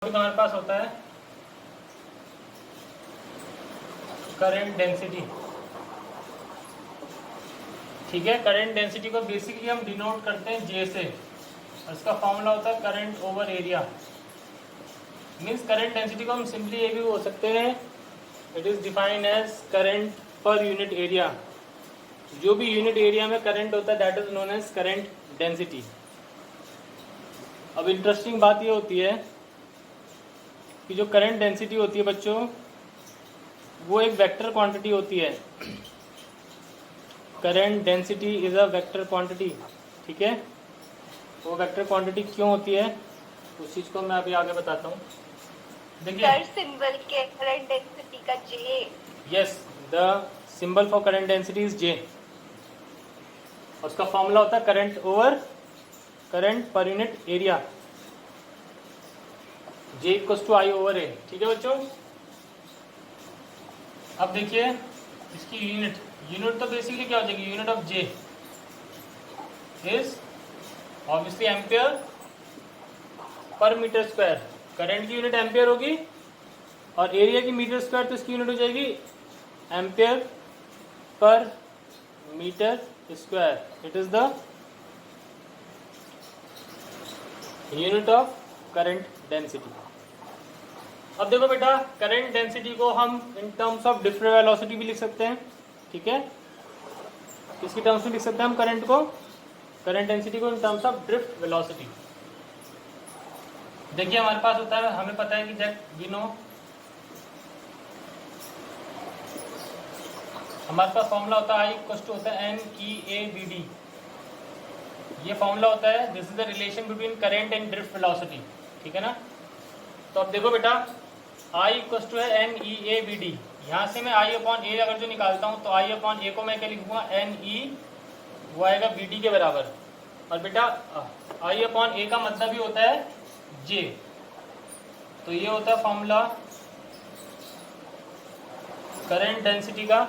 हमारे पास होता है करंट डेंसिटी। ठीक है, करंट डेंसिटी को बेसिकली हम डिनोट करते हैं जे से। इसका फॉर्मूला होता है current over area. Means current density को हम सिंपली ये भी बोल सकते हैं, it is defined as current per unit area. जो भी यूनिट एरिया में करंट होता है that is known as current density. अब इंटरेस्टिंग बात ये होती है कि जो करंट डेंसिटी होती है बच्चों, वो एक वेक्टर क्वांटिटी होती है। Current density is a vector quantity. ठीक है, वो वेक्टर क्वांटिटी क्यों होती है उस चीज को मैं अभी आगे बताता हूँ। देखिए सिंबल के करंट डेंसिटी का J. Yes, the symbol for current density is J. उसका फॉर्मूला होता है current over current per unit area, J equals to I over A. ठीक है बच्चों, अब देखिए इसकी यूनिट तो बेसिकली क्या हो जाएगी, unit of J is obviously ampere per metre square. Current की यूनिट एम्पियर होगी और एरिया की मीटर स्क्वायर, तो इसकी यूनिट हो जाएगी ampere per metre square. It is the unit of current density. अब देखो बेटा, करंट डेंसिटी को हम in terms of different velocity भी लिख सकते हैं। ठीक है, किसकी टर्म्स में लिख सकते हैं हम करंट को, करंट डेंसिटी को इन टर्म्स ऑफ ड्रिफ्ट वेलोसिटी। देखिए हमारे पास होता है, हमें पता है कि दैट वी नो, हमारे पास फॉर्मूला होता है आई इक्वल्स टू होता है n e a b d. ये फॉर्मूला होता है, this is the relation between current and drift velocity. ठीक है ना, तो अब देखो बेटा आई इक्वल्स टू है n e a b d. यहाँ से मैं आई अपॉन ए अगर जो निकालता हूँ तो आई अपॉन ए को मैं क्या लिखूंगा, एन ई, वो आएगा बी डी के बराबर। और बेटा आई अपॉन ए का मतलब ही होता है जे, तो ये होता है फॉर्मूला करंट डेंसिटी का।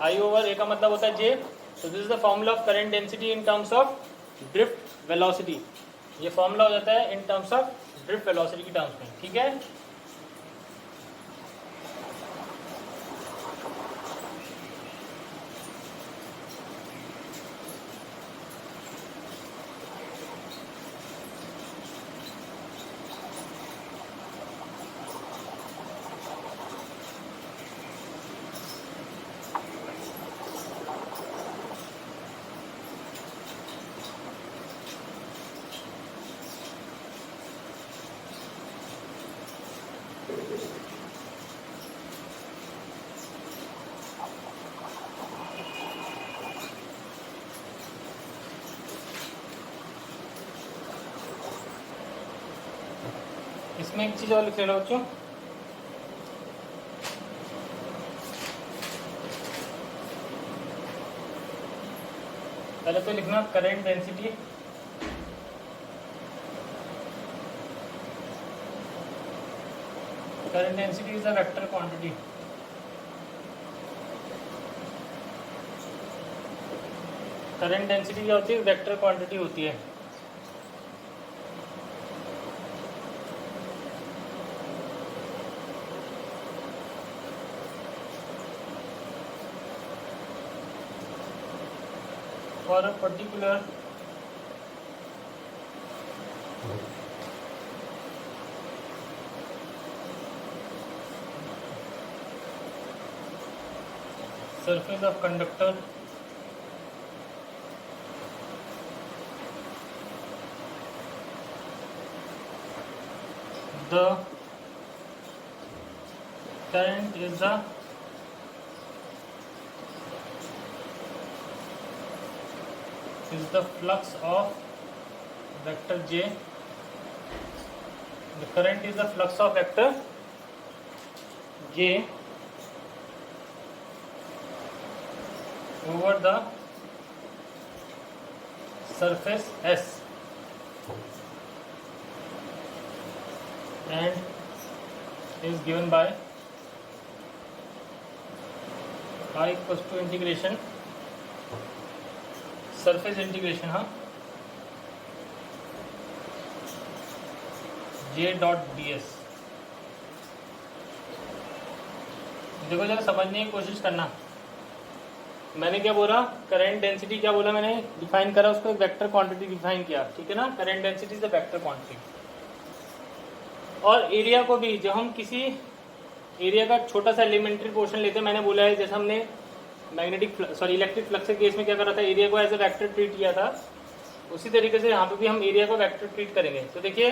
आई ओवर ए का मतलब होता है जे, तो this is the formula of current density in terms of drift velocity. ये फॉर्मूला हो जाता है इन टर्म्स ऑफ ड्रिफ्ट वेलोसिटी की टर्म्स में। ठीक है, इसमें एक चीज और लिख लेना बच्चों, पहले तो लिखना current density is a vector quantity. Current density क्या होती है, वेक्टर क्वांटिटी होती है। for a particular surface of conductor the current is the flux of vector j. The current is the flux of vector j over the surface S, and is given by I equals to integration surface integration, हाँ, J dot D S. देखो जरा समझने की कोशिश करना। मैंने क्या बोला, करंट डेंसिटी क्या बोला मैंने, डिफाइन करा उसको, एक वेक्टर क्वांटिटी डिफाइन किया, ठीक है ना। Current density is the vector quantity. और एरिया को भी, जब हम किसी एरिया का छोटा सा एलिमेंट्री पोर्शन लेते हैं, मैंने बोला है जैसे हमने इलेक्ट्रिक फ्लक्स के केस में क्या करा था, एरिया को एज ए वेक्टर ट्रीट किया था, उसी तरीके से यहाँ पे भी हम एरिया को वेक्टर ट्रीट करेंगे। तो देखिए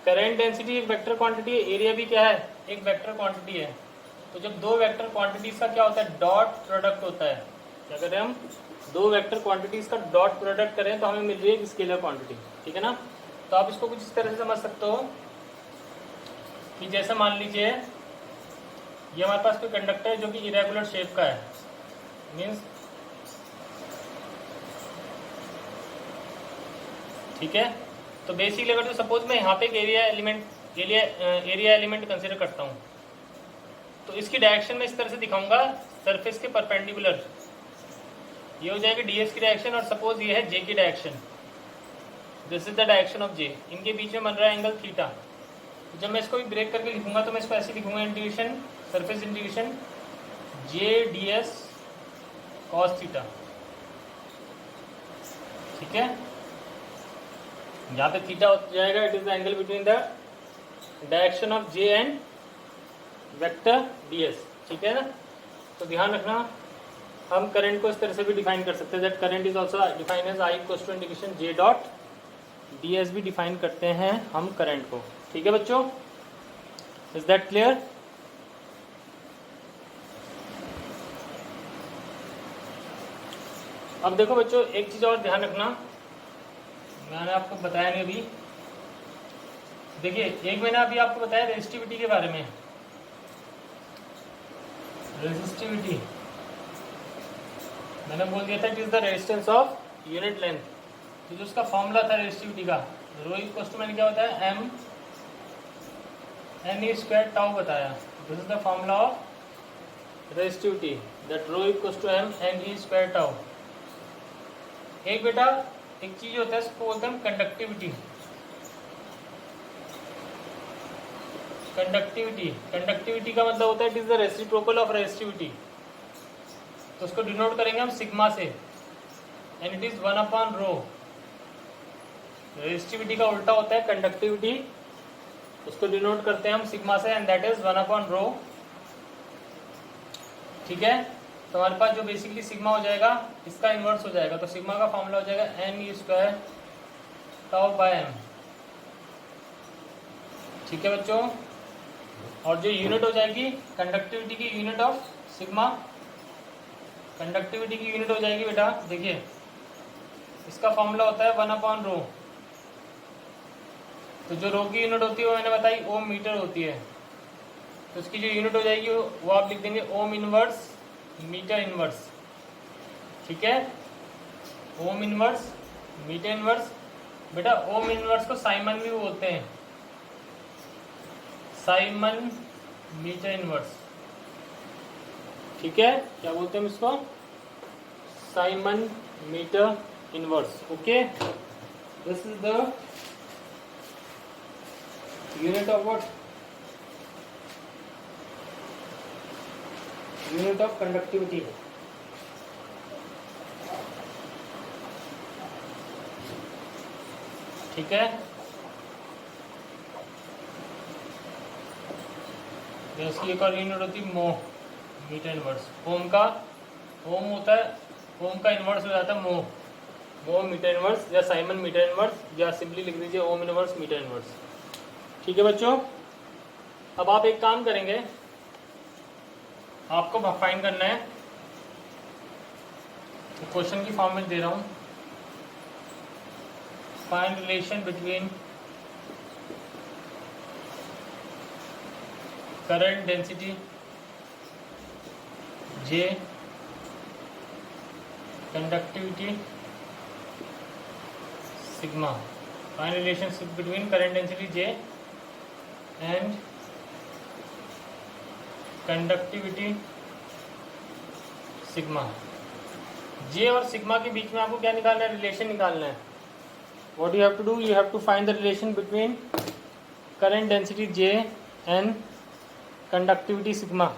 करंट डेंसिटी एक वेक्टर क्वांटिटी है, एरिया भी क्या है, एक वेक्टर क्वांटिटी है। तो जब दो वेक्टर क्वांटिटीज का क्या होता है, डॉट प्रोडक्ट होता है। क्या करें हम, दो वेक्टर क्वांटिटीज का डॉट प्रोडक्ट करें तो हमें मिल रही है एक स्केलर क्वांटिटी, ठीक है ना। तो आप इसको कुछ इस तरह से समझ सकते हो कि जैसे मान लीजिए ये हमारे पास कोई कंडक्टर है जो कि इरेगुलर शेप का है, मीन्स ठीक है। तो बेसिकली अगर तो सपोज मैं यहाँ पे एक एरिया एलिमेंट कंसिडर करता हूँ, तो इसकी डायरेक्शन में इस तरह से दिखाऊंगा, सरफेस के परपेंडिकुलर, ये हो जाएगी ds की डायरेक्शन, और सपोज ये है j की direction, this is the direction of j, इनके बीच में बन रहा है एंगल थीटा। तो जब मैं इसको भी ब्रेक करके लिखूंगा तो मैं इसको ऐसे लिखूंगा, integration surface integration j ds cos theta, ठीक है। यहाँ पे थीटा हो जाएगा, it is the angle between the direction of j and vector ds, ठीक है ना। तो ध्यान रखना, हम करंट को इस तरह से भी डिफाइन कर सकते हैं, that current is also define as I equals to integration j dot ds भी डिफाइन करते हैं हम करंट को, ठीक है बच्चों। Is that clear? अब देखो बच्चों एक चीज और ध्यान रखना, मैंने आपको बताया नहीं अभी। देखिए एक मैंने अभी आपको बताया रेजिस्टिविटी के बारे में, रेजिस्टिविटी मैंने बोल दिया था it is the resistance of unit length. तो जो उसका फॉर्मूला था रेजिस्टिविटी का, रो इक्वल्स टू मैंने क्या बताया, m n e square tau बताया। This is the formula of resistivity, that rho equals to m n e square tau. एक बेटा एक चीज होता है इसको बोलते हैं कंडक्टिविटी। कंडक्टिविटी का मतलब होता है it is the reciprocal of resistivity. तो उसको डिनोट करेंगे हम सिग्मा से, एंड इट इज 1/रो। रेजिस्टिविटी का उल्टा होता है कंडक्टिविटी, उसको डिनोट करते हैं हम सिग्मा से, एंड दैट इज 1/रो, ठीक है। तो हमारे पास जो बेसिकली सिग्मा हो जाएगा इसका इन्वर्स हो जाएगा, तो सिग्मा का फॉर्मूला हो जाएगा n e square tau by m, ठीक है बच्चों। और जो यूनिट हो जाएगी कंडक्टिविटी की यूनिट ऑफ सिग्मा, कंडक्टिविटी की यूनिट हो जाएगी बेटा, देखिए इसका फॉर्मूला होता है 1/रो। तो जो रो की यूनिट होती है वो मैंने बताई ओम मीटर होती है, तो उसकी जो यूनिट हो जाएगी वो आप लिख देंगे ओम इनवर्स मीटर इनवर्स, ठीक है। ओम इनवर्स मीटर इनवर्स, बेटा ओम इनवर्स को साइमन भी बोलते हैं, साइमन मीटर इनवर्स, ठीक है। क्या बोलते हैं इसको, siemens metre inverse, okay. This is the unit of what, unit of conductivity, ठीक है। इसकी एक और यूनिट होती है मो, मीटर इनवर्स। ओम का ओम होता है, ओम का इनवर्स हो जाता है मो मीटर इनवर्स, या साइमन मीटर इनवर्स, या सिंपली लिख दीजिए ओम इनवर्स मीटर इनवर्स, ठीक है बच्चों। अब आप एक काम करेंगे, आपको फाइंड करना है, तो क्वेश्चन की फॉर्म में दे रहा हूं, find relation between current density J, conductivity sigma. Find relationship between current density J and conductivity sigma. J और सिग्मा के बीच में आपको क्या निकालना है, रिलेशन निकालना है। What you have to do, you have to find the relation between current density j and conductivity sigma